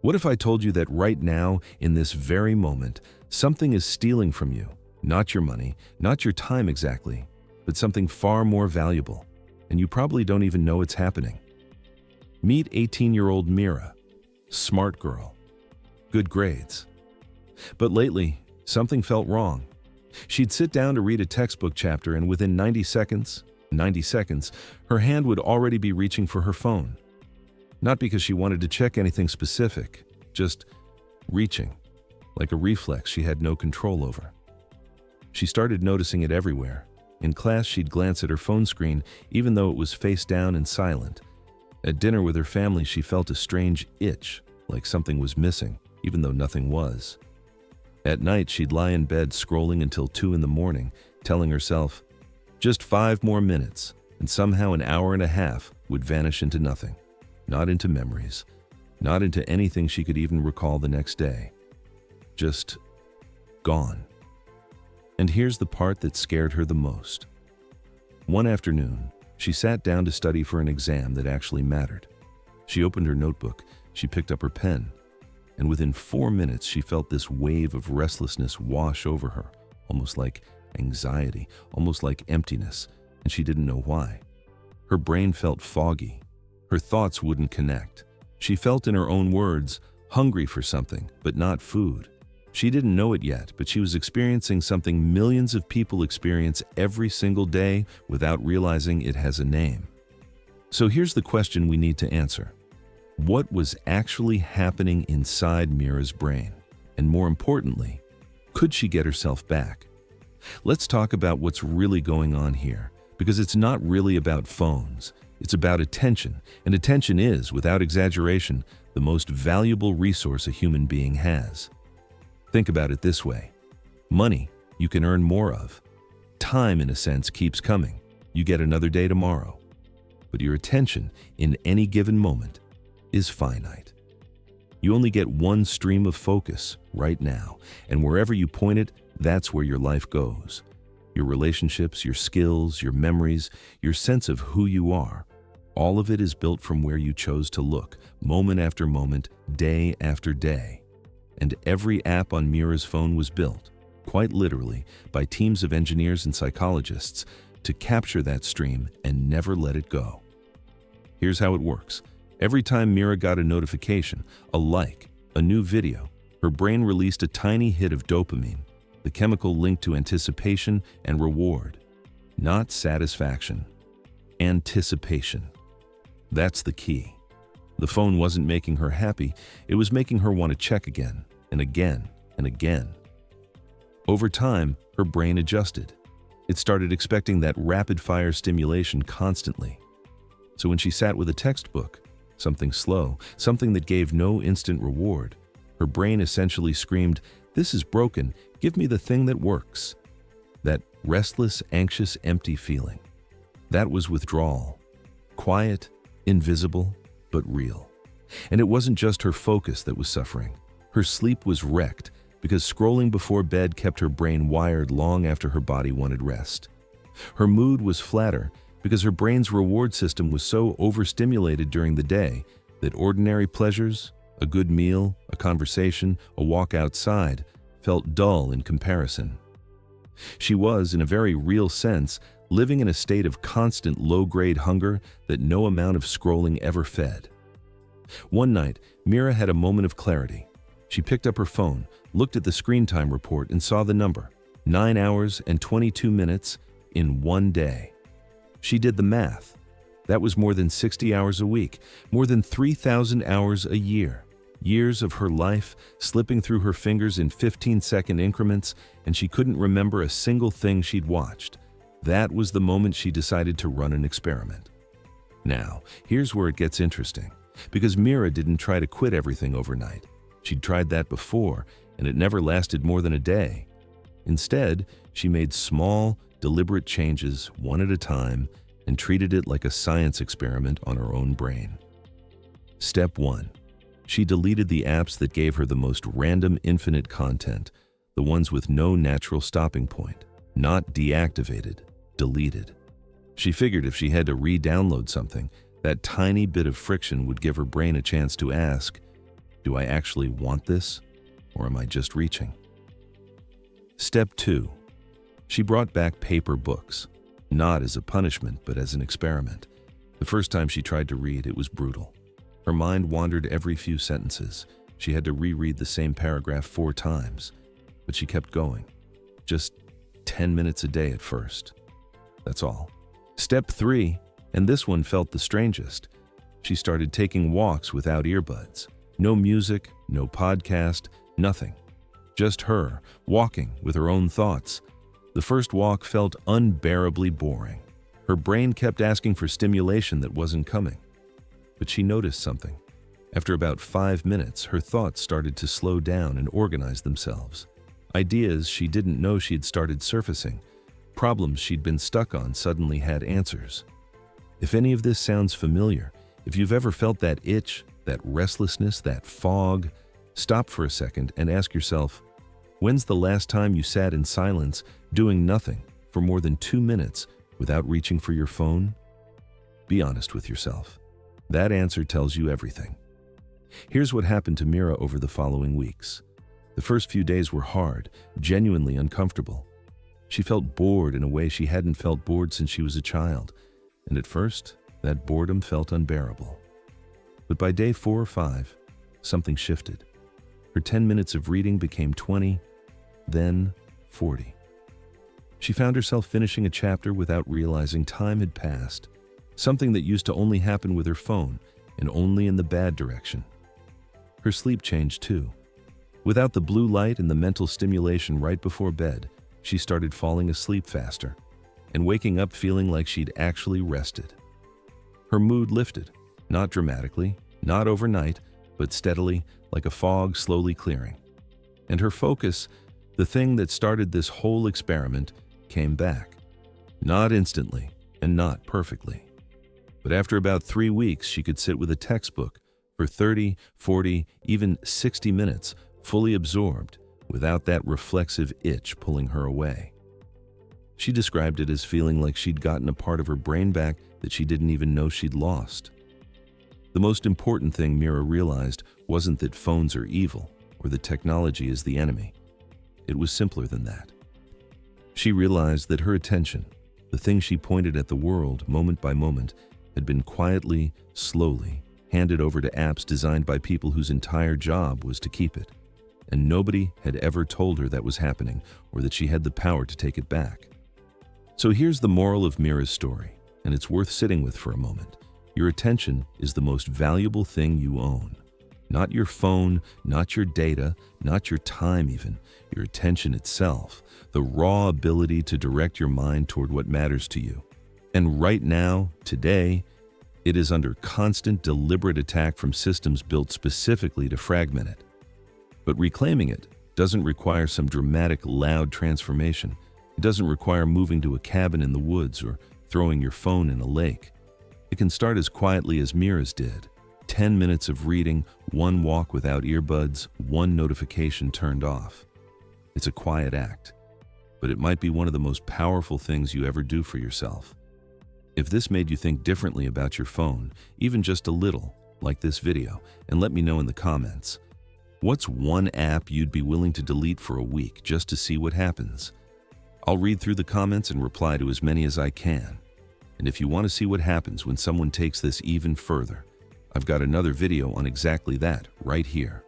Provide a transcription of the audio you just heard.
What if I told you that right now, in this very moment, something is stealing from you? Not your money, not your time exactly, but something far more valuable, and you probably don't even know it's happening. Meet 18-year-old Mira. Smart girl. Good grades. But lately, something felt wrong. She'd sit down to read a textbook chapter, and within 90 seconds, her hand would already be reaching for her phone. Not because she wanted to check anything specific, just reaching, like a reflex she had no control over. She started noticing it everywhere. In class, she'd glance at her phone screen, even though it was face down and silent. At dinner with her family, she felt a strange itch, like something was missing, even though nothing was. At night, she'd lie in bed scrolling until 2 in the morning, telling herself, just 5 more minutes, and somehow an hour and a half would vanish into nothing. Not into memories, not into anything she could even recall the next day. Just gone. And here's the part that scared her the most. One afternoon, she sat down to study for an exam that actually mattered. She opened her notebook, she picked up her pen, and within 4 minutes she felt this wave of restlessness wash over her, almost like anxiety, almost like emptiness, and she didn't know why. Her brain felt foggy. Her thoughts wouldn't connect. She felt, in her own words, hungry for something, but not food. She didn't know it yet, but she was experiencing something millions of people experience every single day without realizing it has a name. So here's the question we need to answer. What was actually happening inside Mira's brain? And more importantly, could she get herself back? Let's talk about what's really going on here, because it's not really about phones. It's about attention, and attention is, without exaggeration, the most valuable resource a human being has. Think about it this way. Money, you can earn more of. Time, in a sense, keeps coming. You get another day tomorrow. But your attention, in any given moment, is finite. You only get one stream of focus right now, and wherever you point it, that's where your life goes. Your relationships, your skills, your memories, your sense of who you are, all of it is built from where you chose to look, moment after moment, day after day. And every app on Mira's phone was built, quite literally, by teams of engineers and psychologists to capture that stream and never let it go. Here's how it works. Every time Mira got a notification, a like, a new video, her brain released a tiny hit of dopamine, the chemical linked to anticipation and reward. Not satisfaction, anticipation. That's the key. The phone wasn't making her happy, it was making her want to check again, and again, and again. Over time, her brain adjusted. It started expecting that rapid-fire stimulation constantly. So when she sat with a textbook, something slow, something that gave no instant reward, her brain essentially screamed, "This is broken, give me the thing that works." That restless, anxious, empty feeling. That was withdrawal. Quiet, invisible, but real. And it wasn't just her focus that was suffering. Her sleep was wrecked because scrolling before bed kept her brain wired long after her body wanted rest. Her mood was flatter because her brain's reward system was so overstimulated during the day that ordinary pleasures, a good meal, a conversation, a walk outside, felt dull in comparison. She was, in a very real sense, living in a state of constant low-grade hunger that no amount of scrolling ever fed. One night, Mira had a moment of clarity. She picked up her phone, looked at the screen time report, and saw the number, 9 hours and 22 minutes in one day. She did the math. That was more than 60 hours a week, more than 3,000 hours a year. Years of her life slipping through her fingers in 15-second increments, and she couldn't remember a single thing she'd watched. That was the moment she decided to run an experiment. Now, here's where it gets interesting, because Mira didn't try to quit everything overnight. She'd tried that before, and it never lasted more than a day. Instead, she made small, deliberate changes one at a time and treated it like a science experiment on her own brain. Step 1. She deleted the apps that gave her the most random infinite content, the ones with no natural stopping point. Not deactivated, deleted. She figured if she had to re-download something, that tiny bit of friction would give her brain a chance to ask, Do I actually want this, or am I just reaching? Step 2. She brought back paper books, not as a punishment, but as an experiment. The first time she tried to read, it was brutal. Her mind wandered every few sentences. She had to reread the same paragraph 4 times, but she kept going. Just 10 minutes a day at first. That's all. Step 3, and this one felt the strangest. She started taking walks without earbuds. No music, no podcast, nothing. Just her, walking with her own thoughts. The first walk felt unbearably boring. Her brain kept asking for stimulation that wasn't coming. But she noticed something. After about 5 minutes, her thoughts started to slow down and organize themselves. Ideas she didn't know she'd started surfacing. Problems she'd been stuck on suddenly had answers. If any of this sounds familiar, if you've ever felt that itch, that restlessness, that fog, stop for a second and ask yourself, when's the last time you sat in silence, doing nothing, for more than 2 minutes without reaching for your phone? Be honest with yourself. That answer tells you everything. Here's what happened to Mira over the following weeks. The first few days were hard, genuinely uncomfortable. She felt bored in a way she hadn't felt bored since she was a child, and at first, that boredom felt unbearable. But by day 4 or 5, something shifted. Her 10 minutes of reading became 20, then 40. She found herself finishing a chapter without realizing time had passed, something that used to only happen with her phone, and only in the bad direction. Her sleep changed too. Without the blue light and the mental stimulation right before bed, she started falling asleep faster, and waking up feeling like she'd actually rested. Her mood lifted, not dramatically, not overnight, but steadily, like a fog slowly clearing. And her focus, the thing that started this whole experiment, came back. Not instantly, and not perfectly. But after about 3 weeks, she could sit with a textbook for 30, 40, even 60 minutes, fully absorbed, without that reflexive itch pulling her away. She described it as feeling like she'd gotten a part of her brain back that she didn't even know she'd lost. The most important thing Mira realized wasn't that phones are evil or that technology is the enemy. It was simpler than that. She realized that her attention, the thing she pointed at the world moment by moment, had been quietly, slowly, handed over to apps designed by people whose entire job was to keep it. And nobody had ever told her that was happening or that she had the power to take it back. So here's the moral of Mira's story, and it's worth sitting with for a moment. Your attention is the most valuable thing you own. Not your phone, not your data, not your time even, your attention itself, the raw ability to direct your mind toward what matters to you. And right now, today, it is under constant, deliberate attack from systems built specifically to fragment it. But reclaiming it doesn't require some dramatic, loud transformation. It doesn't require moving to a cabin in the woods or throwing your phone in a lake. It can start as quietly as Mira's did. 10 minutes of reading, 1 walk without earbuds, 1 notification turned off. It's a quiet act, but it might be one of the most powerful things you ever do for yourself. If this made you think differently about your phone, even just a little, like this video, and let me know in the comments. What's one app you'd be willing to delete for a week just to see what happens? I'll read through the comments and reply to as many as I can. And if you want to see what happens when someone takes this even further, I've got another video on exactly that right here.